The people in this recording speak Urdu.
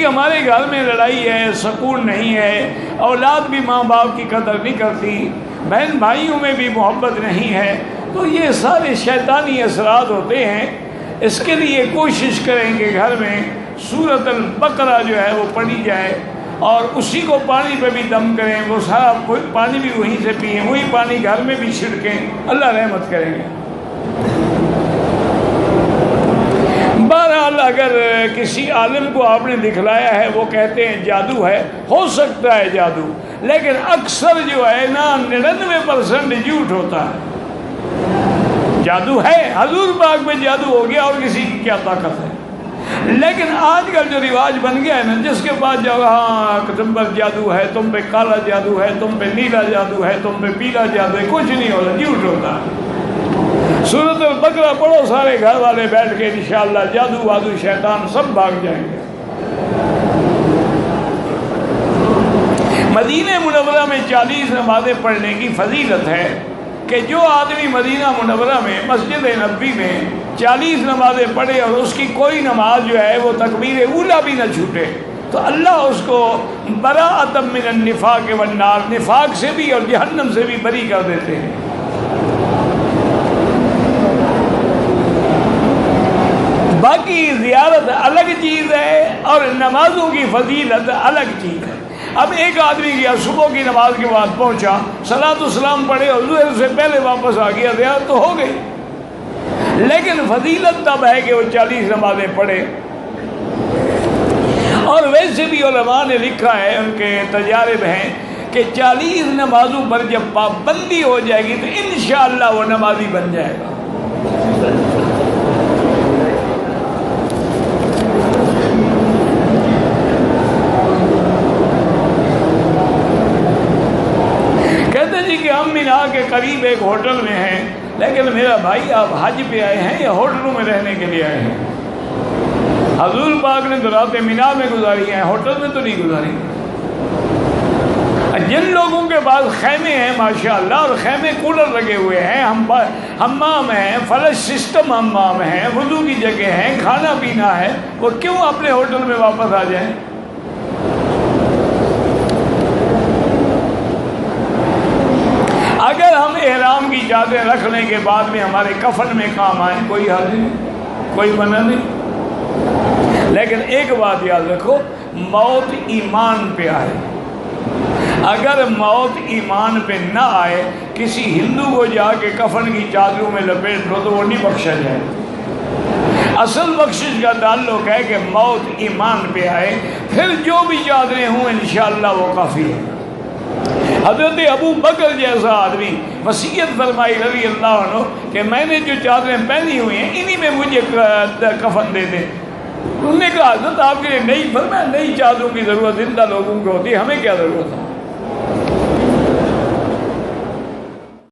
ہمارے گھر میں لڑائی ہے، سکون نہیں ہے، اولاد بھی ماں باپ کی قدر نہیں کرتی، بہن بھائیوں میں بھی محبت نہیں ہے، تو یہ سارے شیطانی اثرات ہوتے ہیں۔ اس کے لیے کوشش کریں کہ گھر میں سورۃ البقرہ جو ہے وہ پڑھی جائے، اور اسی کو پانی پہ بھی دم کریں، وہ سارا پانی بھی وہیں سے پئیں، وہی پانی گھر میں بھی چھڑکیں، اللہ رحمت کریں گے۔ بہرحال اگر کسی عالم کو آپ نے دکھلایا ہے، وہ کہتے ہیں جادو ہے، ہو سکتا ہے جادو، لیکن اکثر جو ہے نا 99% جھوٹ ہوتا ہے۔ جادو ہے، حضور پاک میں جادو ہو گیا، اور کسی کی کیا طاقت ہے۔ لیکن آج کل جو رواج بن گیا ہے نا، جس کے پاس جاؤ، ہاں تم پر جادو ہے، تم پہ کالا جادو ہے، تم پہ نیلا جادو ہے، تم پہ پیلا جادو ہے، کچھ نہیں ہوتا، جھوٹ ہوتا ہے۔ سورۃ البقرہ پڑھو سارے گھر والے بیٹھ کے، انشاءاللہ جادو وادو شیطان سب بھاگ جائیں گے۔ مدینہ منورہ میں 40 نمازیں پڑھنے کی فضیلت ہے کہ جو آدمی مدینہ منورہ میں مسجد نبوی میں 40 نمازیں پڑھے اور اس کی کوئی نماز جو ہے وہ تکبیر اولیٰ بھی نہ چھوٹے، تو اللہ اس کو براءۃ من النفاق والنار، نفاق سے بھی اور جہنم سے بھی بری کر دیتے ہیں۔ باقی زیارت الگ چیز ہے اور نمازوں کی فضیلت الگ چیز ہے۔ اب ایک آدمی گیا، صبح کی نماز کے بعد پہنچا، صلاۃ السلام پڑھے اور ظہر سے پہلے واپس آ گیا، زیارت تو ہو گئی، لیکن فضیلت تب ہے کہ وہ 40 نمازیں پڑھے۔ اور ویسے بھی علماء نے لکھا ہے، ان کے تجارب ہیں کہ 40 نمازوں پر جب پابندی ہو جائے گی تو انشاءاللہ وہ نمازی بن جائے گا۔ ہم مینا کے قریب ایک ہوٹل میں ہیں، لیکن میرا بھائی آپ حج پہ آئے ہیں یا ہوٹلوں میں رہنے کے لیے آئے ہیں؟ حضور پاک نے تو راتیں مینا میں گزاری ہیں، ہوٹل میں تو نہیں گزاری۔ جن لوگوں کے پاس خیمے ہیں ماشاءاللہ، اور خیمے کولر لگے ہوئے ہیں، حمام ہیں، فلش سسٹم حمام ہیں، وضو کی جگہ ہیں، کھانا پینا ہے، وہ کیوں اپنے ہوٹل میں واپس آ جائیں؟ اگر ہم احرام کی چادریں رکھنے کے بعد میں ہمارے کفن میں کام آئیں، کوئی حرج نہیں، کوئی منع نہیں، لیکن ایک بات یاد رکھو، موت ایمان پہ آئے۔ اگر موت ایمان پہ نہ آئے، کسی ہندو کو جا کے کفن کی چادروں میں لپیٹ لو تو وہ نہیں بخشا جائے۔ اصل بخشش کا تعلق ہے کہ موت ایمان پہ آئے، پھر جو بھی چادریں ہوں انشاءاللہ وہ کافی ہے۔ حضرت ابو بکر جیسا آدمی وصیت فرمائی رضی اللہ عنہ کہ میں نے جو چادریں پہنی ہوئی ہیں انہی میں مجھے کفن دے دیں۔ انہوں نے کہا حضرت آپ کے لیے نئی، فرمایا نئی چادروں کی ضرورت زندہ لوگوں کو ہوتی ہے، ہمیں کیا ضرورت ہے؟